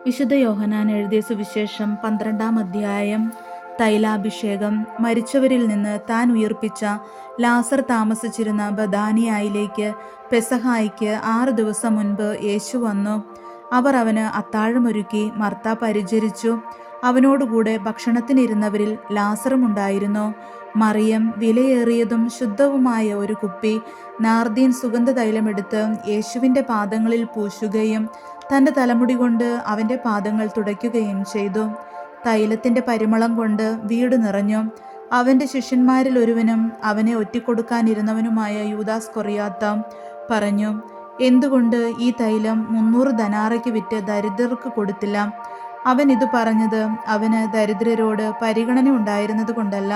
വിശുദ്ധ യോഹന്നാൻ എഴുതിയ സുവിശേഷം 12-ാം അധ്യായം. തൈലാഭിഷേകം. മരിച്ചവരിൽ നിന്ന് താൻ ഉയിർപ്പിച്ച ലാസർ താമസിച്ചിരുന്ന ബഥാനിയായിലേക്ക് പെസഹായ്ക്ക് 6 ദിവസം മുൻപ് യേശു വന്നു. അവർ അവന് അത്താഴമൊരുക്കി. മർത്ത പരിചരിച്ചു. അവനോടുകൂടെ ഭക്ഷണത്തിനിരുന്നവരിൽ ലാസറും ഉണ്ടായിരുന്നു. മറിയം വിലയേറിയതും ശുദ്ധവുമായ ഒരു കുപ്പി നാർദീൻ സുഗന്ധതൈലമെടുത്ത് യേശുവിൻ്റെ പാദങ്ങളിൽ പൂശുകയും തൻ്റെ തലമുടി കൊണ്ട് അവൻ്റെ പാദങ്ങൾ തുടയ്ക്കുകയും ചെയ്തു. തൈലത്തിൻ്റെ പരിമളം കൊണ്ട് വീട് നിറഞ്ഞു. അവൻ്റെ ശിഷ്യന്മാരിൽ ഒരുവനും അവനെ ഒറ്റിക്കൊടുക്കാനിരുന്നവനുമായ യൂദാസ് കൊറിയാത്ത പറഞ്ഞു, എന്തുകൊണ്ട് ഈ തൈലം 300 ധനാറയ്ക്ക് വിറ്റ് ദരിദ്രർക്ക് കൊടുത്തില്ല? അവൻ ഇത് പറഞ്ഞത് അവന് ദരിദ്രരോട് പരിഗണന ഉണ്ടായിരുന്നത് കൊണ്ടല്ല,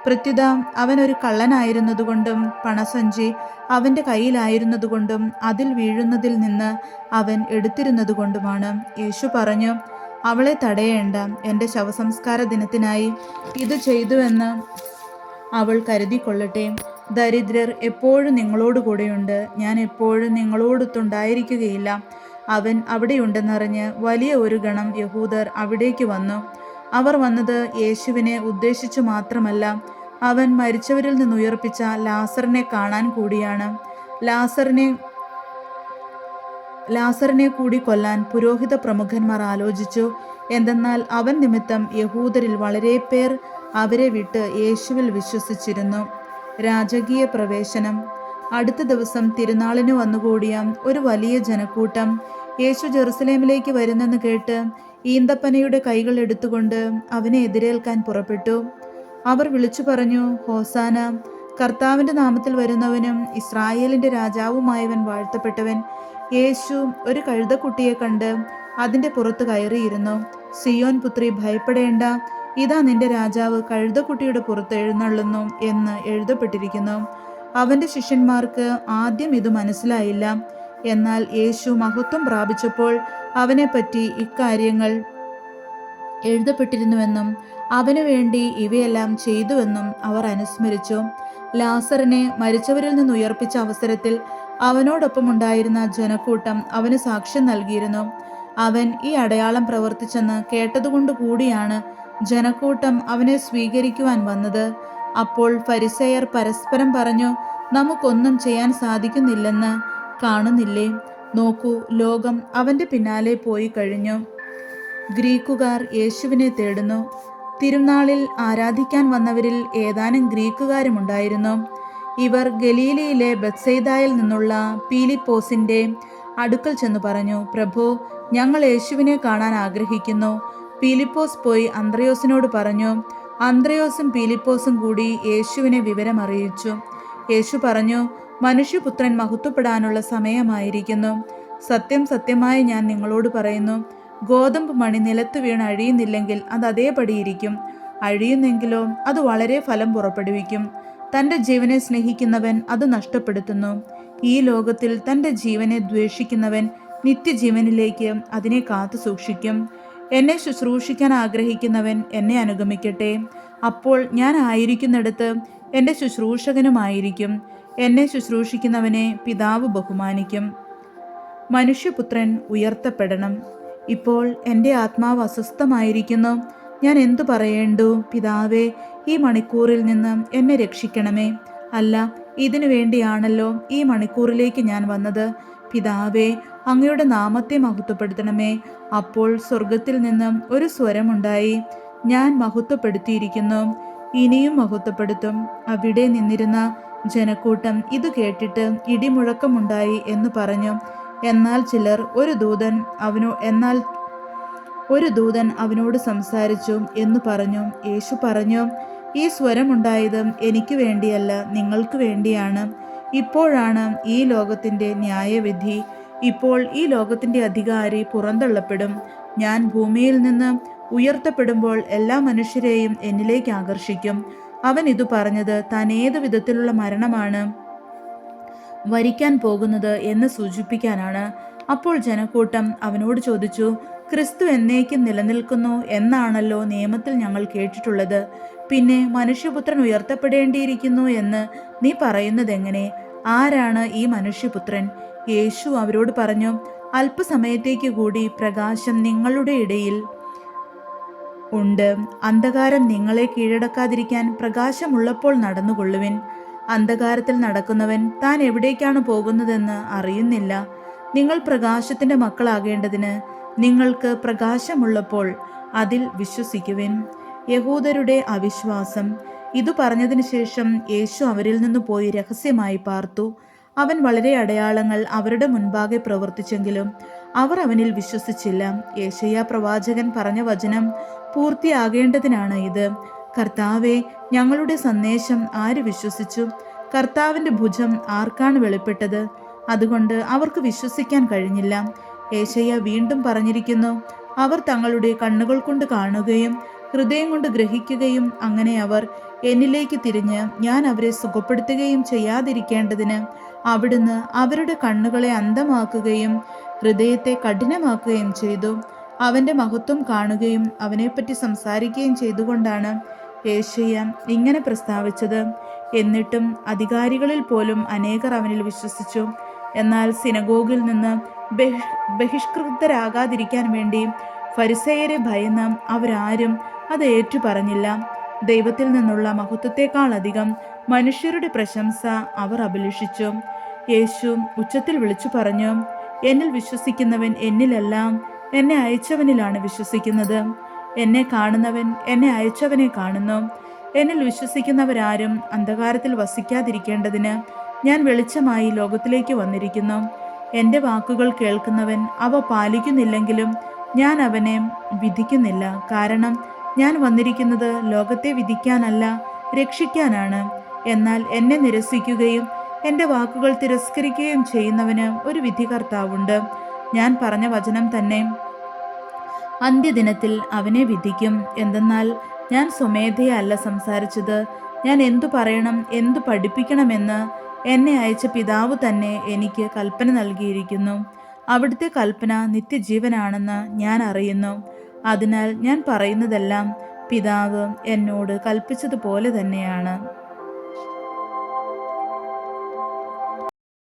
പ്രത്യുത അവൻ ഒരു കള്ളനായിരുന്നതുകൊണ്ടും പണസഞ്ചി അവൻ്റെ കയ്യിലായിരുന്നതുകൊണ്ടും അതിൽ വീഴുന്നതിൽ നിന്ന് അവൻ എടുത്തിരുന്നതുകൊണ്ടുമാണ്. യേശു പറഞ്ഞു, അവളെ തടയേണ്ട. എൻ്റെ ശവസംസ്കാര ദിനത്തിനായി ഇത് ചെയ്തുവെന്ന് അവൾ കരുതിക്കൊള്ളട്ടെ. ദരിദ്രർ എപ്പോഴും നിങ്ങളോടുകൂടെയുണ്ട്, ഞാൻ എപ്പോഴും നിങ്ങളോടൊത്തുണ്ടായിരിക്കുകയില്ല. അവൻ അവിടെയുണ്ടെന്നറിഞ്ഞ് വലിയ ഒരു ഗണം യഹൂദർ അവിടേക്ക് വന്നു. അവർ വന്നത് യേശുവിനെ ഉദ്ദേശിച്ചു മാത്രമല്ല, അവൻ മരിച്ചവരിൽ നിന്ന് ഉയർപ്പിച്ച ലാസറിനെ കാണാൻ കൂടിയാണ്. ലാസറിനെ കൂടി കൊല്ലാൻ പുരോഹിത പ്രമുഖന്മാർ ആലോചിച്ചു. എന്തെന്നാൽ അവൻ നിമിത്തം യഹൂദരിൽ വളരെ പേർ അവരെ വിട്ട് യേശുവിൽ വിശ്വസിച്ചിരുന്നു. രാജകീയ പ്രവേശനം. അടുത്ത ദിവസം തിരുനാളിന് വന്നുകൂടിയ ഒരു വലിയ ജനക്കൂട്ടം യേശു ജെറുസലേമിലേക്ക് വരുന്നെന്ന് കേട്ട് ഈന്തപ്പനയുടെ കൈകൾ എടുത്തുകൊണ്ട് അവനെ എതിരേൽക്കാൻ പുറപ്പെട്ടു. അവർ വിളിച്ചു പറഞ്ഞു, ഹോസാന, കർത്താവിൻ്റെ നാമത്തിൽ വരുന്നവനും ഇസ്രായേലിൻ്റെ രാജാവുമായവൻ വാഴ്ത്തപ്പെട്ടവൻ. യേശു ഒരു കഴുതക്കുട്ടിയെ കണ്ട് അതിൻ്റെ പുറത്ത് കയറിയിരുന്നു. സിയോൻ പുത്രി, ഭയപ്പെടേണ്ട, ഇതാ നിന്റെ രാജാവ് കഴുതക്കുട്ടിയുടെ പുറത്ത് എഴുന്നള്ളുന്നു എന്ന് എഴുതപ്പെട്ടിരിക്കുന്നു. അവൻ്റെ ശിഷ്യന്മാർക്ക് ആദ്യം ഇത് മനസ്സിലായില്ല. എന്നാൽ യേശു മഹത്വം പ്രാപിച്ചപ്പോൾ അവനെപ്പറ്റി ഇക്കാര്യങ്ങൾ എഴുതപ്പെട്ടിരുന്നുവെന്നും അവനു വേണ്ടി ഇവയെല്ലാം ചെയ്തുവെന്നും അവർ അനുസ്മരിച്ചു. ലാസറിനെ മരിച്ചവരിൽ നിന്ന് ഉയർപ്പിച്ച അവസരത്തിൽ അവനോടൊപ്പം ഉണ്ടായിരുന്ന ജനക്കൂട്ടം അവന് സാക്ഷ്യം നൽകിയിരുന്നു. അവൻ ഈ അടയാളം പ്രവർത്തിച്ചെന്ന് കേട്ടതുകൊണ്ട് കൂടിയാണ് ജനക്കൂട്ടം അവനെ സ്വീകരിക്കുവാൻ വന്നത്. അപ്പോൾ ഫരിസേയർ പരസ്പരം പറഞ്ഞു, നമുക്കൊന്നും ചെയ്യാൻ സാധിക്കുന്നില്ലെന്ന് കാണുന്നില്ലേ? നോക്കൂ, ലോകം അവൻ്റെ പിന്നാലെ പോയി കഴിഞ്ഞു. ഗ്രീക്കുകാർ യേശുവിനെ തേടുന്നു. തിരുനാളിൽ ആരാധിക്കാൻ വന്നവരിൽ ഏതാനും ഗ്രീക്കുകാരുമുണ്ടായിരുന്നു. ഇവർ ഗലീലയിലെ ബത്സയിദായിൽ നിന്നുള്ള പീലിപ്പോസിൻ്റെ അടുക്കൽ ചെന്ന് പറഞ്ഞു, പ്രഭു, ഞങ്ങൾ യേശുവിനെ കാണാൻ ആഗ്രഹിക്കുന്നു. പീലിപ്പോസ് പോയി അന്ത്രയോസിനോട് പറഞ്ഞു. അന്ത്രയോസും പീലിപ്പോസും കൂടി യേശുവിനെ വിവരമറിയിച്ചു. യേശു പറഞ്ഞു, മനുഷ്യപുത്രൻ മഹത്വപ്പെടാനുള്ള സമയമായിരിക്കുന്നു. സത്യം സത്യമായി ഞാൻ നിങ്ങളോട് പറയുന്നു, ഗോതമ്പ് മണി നിലത്ത് വീണ് അഴിയുന്നില്ലെങ്കിൽ അത് അതേപടിയിരിക്കും. അഴിയുന്നെങ്കിലോ അത് വളരെ ഫലം പുറപ്പെടുവിക്കും. തൻ്റെ ജീവനെ സ്നേഹിക്കുന്നവൻ അത് നഷ്ടപ്പെടുത്തുന്നു. ഈ ലോകത്തിൽ തൻ്റെ ജീവനെ ദ്വേഷിക്കുന്നവൻ നിത്യജീവനിലേക്ക് അതിനെ കാത്തു സൂക്ഷിക്കും. എന്നെ ശുശ്രൂഷിക്കാൻ ആഗ്രഹിക്കുന്നവൻ എന്നെ അനുഗമിക്കട്ടെ. അപ്പോൾ ഞാൻ ആയിരിക്കുന്നിടത്ത് എൻ്റെ ശുശ്രൂഷകനുമായിരിക്കും. എന്നെ ശുശ്രൂഷിക്കുന്നവനെ പിതാവ് ബഹുമാനിക്കും. മനുഷ്യപുത്രൻ ഉയർത്തപ്പെടണം. ഇപ്പോൾ എൻ്റെ ആത്മാവ് അസ്വസ്ഥമായിരിക്കുന്നു. ഞാൻ എന്തു പറയേണ്ടു? പിതാവേ, ഈ മണിക്കൂറിൽ നിന്ന് എന്നെ രക്ഷിക്കണമേ. അല്ല, ഇതിനു വേണ്ടിയാണല്ലോ ഈ മണിക്കൂറിലേക്ക് ഞാൻ വന്നത്. പിതാവേ, അങ്ങയുടെ നാമത്തെ മഹത്വപ്പെടുത്തണമേ. അപ്പോൾ സ്വർഗത്തിൽ നിന്നും ഒരു സ്വരമുണ്ടായി, ഞാൻ മഹത്വപ്പെടുത്തിയിരിക്കുന്നു, ഇനിയും മഹത്വപ്പെടുത്തും. അവിടെ നിന്നിരുന്ന ജനക്കൂട്ടം ഇത് കേട്ടിട്ട് ഇടിമുഴക്കമുണ്ടായി എന്ന് പറഞ്ഞു. എന്നാൽ ഒരു ദൂതൻ അവനോട് സംസാരിച്ചു എന്ന് പറഞ്ഞു. യേശു പറഞ്ഞു, ഈ സ്വരമുണ്ടായത് എനിക്ക് വേണ്ടിയല്ല, നിങ്ങൾക്ക് വേണ്ടിയാണ്. ഇപ്പോഴാണ് ഈ ലോകത്തിൻ്റെ ന്യായവിധി. ഇപ്പോൾ ഈ ലോകത്തിൻ്റെ അധികാരി പുറന്തള്ളപ്പെടും. ഞാൻ ഭൂമിയിൽ നിന്ന് ഉയർത്തപ്പെടുമ്പോൾ എല്ലാ മനുഷ്യരെയും എന്നിലേക്ക് ആകർഷിക്കും. അവൻ ഇത് പറഞ്ഞത് താൻ ഏത് വിധത്തിലുള്ള മരണമാണ് വരിക്കാൻ പോകുന്നത് എന്ന് സൂചിപ്പിക്കാനാണ്. അപ്പോൾ ജനക്കൂട്ടം അവനോട് ചോദിച്ചു, ക്രിസ്തു എന്നേക്കും നിലനിൽക്കുന്നു എന്നാണല്ലോ നിയമത്തിൽ ഞങ്ങൾ കേട്ടിട്ടുള്ളത്. പിന്നെ മനുഷ്യപുത്രൻ ഉയർത്തപ്പെടേണ്ടിയിരിക്കുന്നു എന്ന് നീ പറയുന്നതെങ്ങനെ? ആരാണ് ഈ മനുഷ്യപുത്രൻ? യേശു അവരോട് പറഞ്ഞു, അല്പസമയത്തേക്ക് കൂടി പ്രകാശം നിങ്ങളുടെ ഇടയിൽ ഉണ്ട്. അന്ധകാരം നിങ്ങളെ കീഴടക്കാതിരിക്കാൻ പ്രകാശമുള്ളപ്പോൾ നടന്നുകൊള്ളുവിൻ. അന്ധകാരത്തിൽ നടക്കുന്നവൻ താൻ എവിടേക്കാണ് പോകുന്നതെന്ന് അറിയുന്നില്ല. നിങ്ങൾ പ്രകാശത്തിന്റെ മക്കളാകേണ്ടതിന് നിങ്ങൾക്ക് പ്രകാശമുള്ളപ്പോൾ അതിൽ വിശ്വസിക്കുവിൻ. യഹൂദരുടെ അവിശ്വാസം. ഇതു പറഞ്ഞതിന് ശേഷം യേശു അവരിൽ നിന്ന് പോയി രഹസ്യമായി പാർത്തു. അവൻ വളരെ അടയാളങ്ങൾ അവരുടെ മുൻപാകെ പ്രവർത്തിച്ചെങ്കിലും അവർ അവനിൽ വിശ്വസിച്ചില്ല. യെശയ്യാ പ്രവാചകൻ പറഞ്ഞ വചനം പൂർത്തിയാകേണ്ടതിനാണ് ഇത്. കർത്താവെ, ഞങ്ങളുടെ സന്ദേശം ആര് വിശ്വസിച്ചു? കർത്താവിൻ്റെ ഭുജം ആർക്കാണ് വെളിപ്പെട്ടത്? അതുകൊണ്ട് അവർക്ക് വിശ്വസിക്കാൻ കഴിഞ്ഞില്ല. യെശയ്യാ വീണ്ടും പറഞ്ഞിരിക്കുന്നു, അവർ തങ്ങളുടെ കണ്ണുകൾ കൊണ്ട് കാണുകയും ഹൃദയം കൊണ്ട് ഗ്രഹിക്കുകയും അങ്ങനെ അവർ എന്നിലേക്ക് തിരിഞ്ഞ് ഞാൻ അവരെ സുഖപ്പെടുത്തുകയും ചെയ്യാതിരിക്കേണ്ടതിന് അവിടുന്ന് അവരുടെ കണ്ണുകളെ അന്ധമാക്കുകയും ഹൃദയത്തെ കഠിനമാക്കുകയും ചെയ്തു. അവൻ്റെ മഹത്വം കാണുകയും അവനെപ്പറ്റി സംസാരിക്കുകയും ചെയ്തുകൊണ്ടാണ് യെശയ്യാ ഇങ്ങനെ പ്രസ്താവിച്ചത്. എന്നിട്ടും അധികാരികളിൽ പോലും അനേകർ അവനിൽ വിശ്വസിച്ചു. എന്നാൽ സിനഗോഗിൽ നിന്ന് ബഹിഷ്കൃതരാകാതിരിക്കാൻ വേണ്ടി ഫരിസേയരെ ഭയന്ന് അവരാരും അത് ഏറ്റുപറഞ്ഞില്ല. ദൈവത്തിൽ നിന്നുള്ള മഹത്വത്തെക്കാൾ അധികം മനുഷ്യരുടെ പ്രശംസ അവർ അഭിലഷിച്ചു. യേശു ഉച്ചത്തിൽ വിളിച്ചു പറഞ്ഞു, എന്നിൽ വിശ്വസിക്കുന്നവൻ എന്നിലല്ല, എന്നെ അയച്ചവനിലാണ് വിശ്വസിക്കുന്നത്. എന്നെ കാണുന്നവൻ എന്നെ അയച്ചവനെ കാണുന്നു. എന്നിൽ വിശ്വസിക്കുന്നവരാരും അന്ധകാരത്തിൽ വസിക്കാതിരിക്കേണ്ടതിന് ഞാൻ വെളിച്ചമായി ലോകത്തിലേക്ക് വന്നിരിക്കുന്നു. എൻ്റെ വാക്കുകൾ കേൾക്കുന്നവൻ അവ പാലിക്കുന്നില്ലെങ്കിലും ഞാൻ അവനെ വിധിക്കുന്നില്ല. കാരണം ഞാൻ വന്നിരിക്കുന്നത് ലോകത്തെ വിധിക്കാനല്ല, രക്ഷിക്കാനാണ്. എന്നാൽ എന്നെ നിരസിക്കുകയും എൻ്റെ വാക്കുകൾ തിരസ്കരിക്കുകയും ചെയ്യുന്നവന് ഒരു വിധികർത്താവുണ്ട്. ഞാൻ പറഞ്ഞ വചനം തന്നെ അന്ത്യദിനത്തിൽ അവനെ വിധിക്കും. എന്തെന്നാൽ ഞാൻ സ്വമേധയല്ല സംസാരിച്ചത്. ഞാൻ എന്തു പറയണം, എന്തു പഠിപ്പിക്കണമെന്ന് എന്നെ അയച്ച പിതാവ് തന്നെ എനിക്ക് കൽപ്പന നൽകിയിരിക്കുന്നു. അവിടുത്തെ കൽപ്പന നിത്യജീവനാണെന്ന് ഞാൻ അറിയുന്നു. അതിനാൽ ഞാൻ പറയുന്നതെല്ലാം പിതാവ് എന്നോട് കൽപ്പിച്ചതുപോലെ തന്നെയാണ്.